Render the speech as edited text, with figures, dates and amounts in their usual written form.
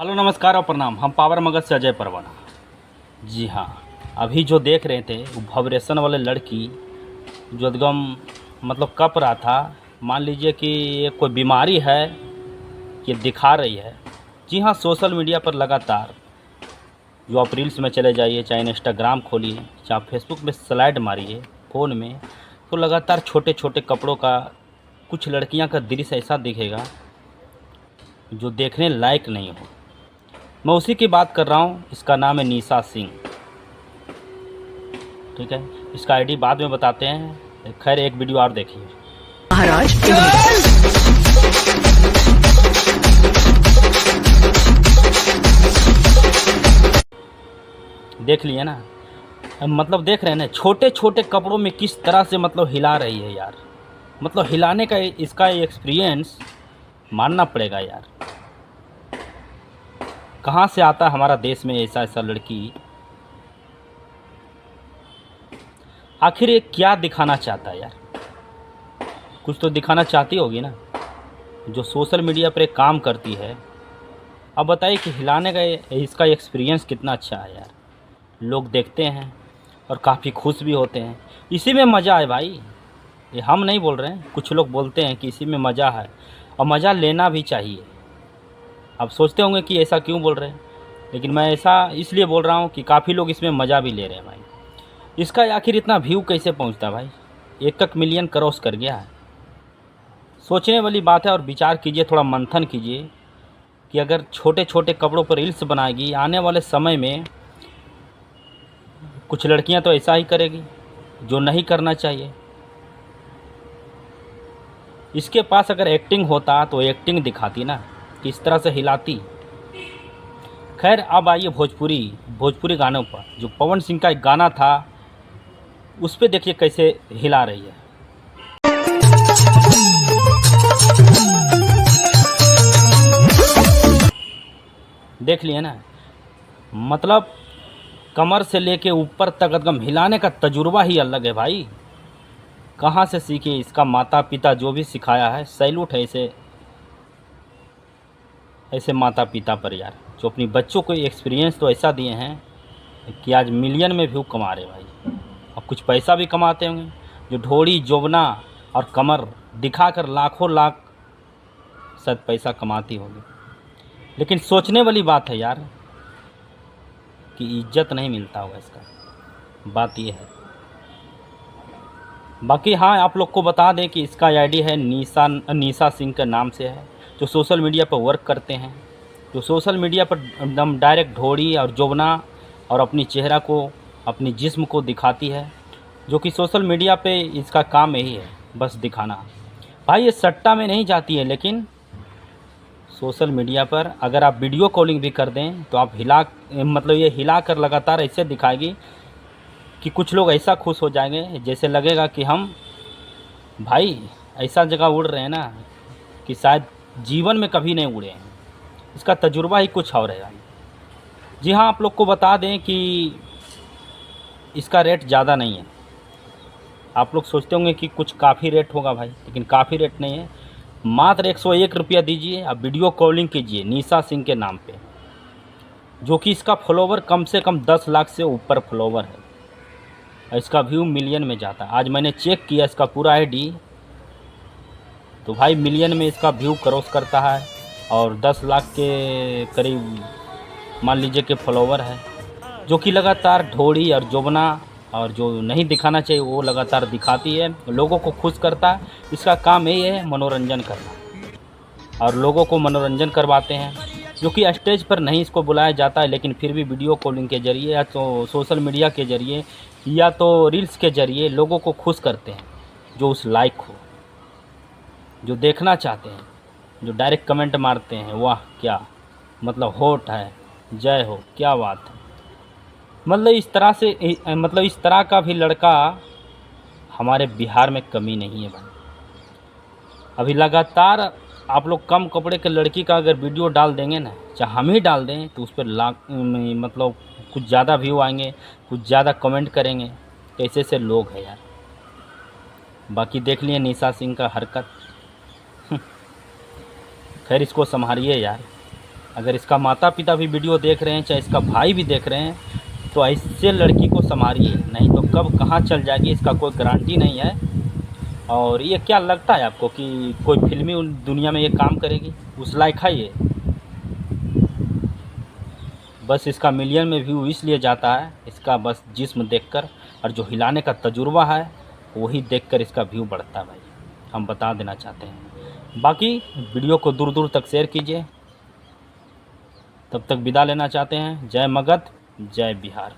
Hello नमस्कार और प्रणाम। हम पावर मगध से अजय परवाना। जी हाँ, अभी जो देख रहे थे वो भवरेशन वाले लड़की जो एकदम कप रहा था। मान लीजिए कि ये कोई बीमारी है कि दिखा रही है। जी हाँ, सोशल मीडिया पर लगातार जो आप रील्स में चले जाइए, चाहे इंस्टाग्राम खोलिए, चाहे फेसबुक में स्लाइड मारिए फ़ोन में, तो लगातार छोटे छोटे कपड़ों का कुछ लड़कियां का दृश्य ऐसा दिखेगा जो देखने लायक नहीं हो। मैं उसी की बात कर रहा हूँ। इसका नाम है निशा सिंह। ठीक है, इसका आईडी बाद में बताते हैं। खैर, एक वीडियो और देखिए। महाराज देख लिए ना, देख रहे हैं ना, छोटे छोटे कपड़ों में किस तरह से हिला रही है यार। हिलाने का इसका एक्सपीरियंस मानना पड़ेगा यार। कहाँ से आता है हमारा देश में ऐसा ऐसा लड़की। आखिर ये क्या दिखाना चाहता है यार। कुछ तो दिखाना चाहती होगी ना, जो सोशल मीडिया पर एक काम करती है। अब बताइए कि हिलाने का इसका एक्सपीरियंस कितना अच्छा है यार। लोग देखते हैं और काफ़ी खुश भी होते हैं। इसी में मज़ा है भाई। ये हम नहीं बोल रहे हैं, कुछ लोग बोलते हैं कि इसी में मज़ा है और मज़ा लेना भी चाहिए। आप सोचते होंगे कि ऐसा क्यों बोल रहे हैं, लेकिन मैं ऐसा इसलिए बोल रहा हूँ कि काफ़ी लोग इसमें मज़ा भी ले रहे हैं भाई। इसका आखिर इतना व्यू कैसे पहुँचता भाई। 1 मिलियन क्रॉस कर गया है। सोचने वाली बात है। और विचार कीजिए, थोड़ा मंथन कीजिए कि अगर छोटे छोटे कपड़ों पर रील्स बनाएगी, आने वाले समय में कुछ लड़कियां तो ऐसा ही करेगी जो नहीं करना चाहिए। इसके पास अगर एक्टिंग होता तो एक्टिंग दिखाती ना, किस तरह से हिलाती। खैर, अब आइए भोजपुरी गानों पर। जो पवन सिंह का एक गाना था, उस पर देखिए कैसे हिला रही है। देख लिए ना, कमर से लेके ऊपर तक एकदम हिलाने का तजुर्बा ही अलग है भाई। कहाँ से सीखे? इसका माता पिता जो भी सिखाया है, सैल्यूट है ऐसे माता पिता पर यार, जो अपनी बच्चों को एक्सपीरियंस तो ऐसा दिए हैं कि आज मिलियन में व्यू कमा रहे भाई। और कुछ पैसा भी कमाते होंगे। जो ढोड़ी जोबना और कमर दिखाकर लाखों लाख शायद पैसा कमाती होगी। लेकिन सोचने वाली बात है यार कि इज्जत नहीं मिलता होगा इसका। बात ये है। बाकी हाँ, आप लोग को बता दें कि इसका आईडी है निशा सिंह के नाम से है। जो सोशल मीडिया पर वर्क करते हैं, जो सोशल मीडिया पर एकदम डायरेक्ट ढोड़ी और जोबना और अपनी चेहरा को, अपनी जिस्म को दिखाती है। जो कि सोशल मीडिया पे इसका काम यही है, बस दिखाना। भाई ये सट्टा में नहीं जाती है, लेकिन सोशल मीडिया पर अगर आप वीडियो कॉलिंग भी कर दें तो आप ये हिला कर लगातार ऐसे दिखाएगी कि कुछ लोग ऐसा खुश हो जाएंगे, जैसे लगेगा कि हम भाई ऐसा जगह उड़ रहे हैं ना कि शायद जीवन में कभी नहीं उड़े हैं। इसका तजुर्बा ही कुछ और है। जी हाँ, आप लोग को बता दें कि इसका रेट ज़्यादा नहीं है। आप लोग सोचते होंगे कि कुछ काफ़ी रेट होगा भाई, लेकिन काफ़ी रेट नहीं है। मात्र 101 रुपया दीजिए, आप वीडियो कॉलिंग कीजिए निशा सिंह के नाम पे। जो कि इसका फॉलोवर कम से कम 10 लाख से ऊपर फॉलोवर है और इसका व्यू मिलियन में जाता है। आज मैंने चेक किया इसका पूरा आईडी, तो भाई मिलियन में इसका व्यू क्रॉस करता है और 10 लाख के करीब मान लीजिए कि फॉलोवर है। जो कि लगातार ढोड़ी और जोबना और जो नहीं दिखाना चाहिए वो लगातार दिखाती है, लोगों को खुश करता है। इसका काम यही है मनोरंजन करना, और लोगों को मनोरंजन करवाते हैं। जो कि स्टेज पर नहीं इसको बुलाया जाता है, लेकिन फिर भी वीडियो कॉलिंग के ज़रिए या तो सोशल मीडिया के ज़रिए या तो रील्स के ज़रिए लोगों को खुश करते हैं, जो उस लाइक हो, जो देखना चाहते हैं, जो डायरेक्ट कमेंट मारते हैं, वाह क्या होट है, जय हो, क्या बात है। इस तरह से इस तरह का भी लड़का हमारे बिहार में कमी नहीं है भाई। अभी लगातार आप लोग कम कपड़े के लड़की का अगर वीडियो डाल देंगे ना, चाहे हम ही डाल दें, तो उस पर लाख कुछ ज़्यादा व्यू आएंगे, कुछ ज़्यादा कमेंट करेंगे। कैसे से लोग हैं यार। बाकी देख लिए निशा सिंह का हरकत। खैर, इसको संभालिए यार। अगर इसका माता पिता भी वीडियो देख रहे हैं, चाहे इसका भाई भी देख रहे हैं, तो ऐसे लड़की को संभालिए, नहीं तो कब कहाँ चल जाएगी इसका कोई गारंटी नहीं है। और ये क्या लगता है आपको कि कोई फिल्मी दुनिया में ये काम करेगी? उस लायक है ये? बस इसका मिलियन में व्यू इसलिए जाता है, इसका बस जिस्म देखकर और जो हिलाने का तजुर्बा है वही देखकर इसका व्यू बढ़ता है भाई, हम बता देना चाहते हैं। बाकी वीडियो को दूर दूर तक शेयर कीजिए। तब तक विदा लेना चाहते हैं। जय मगध, जय बिहार।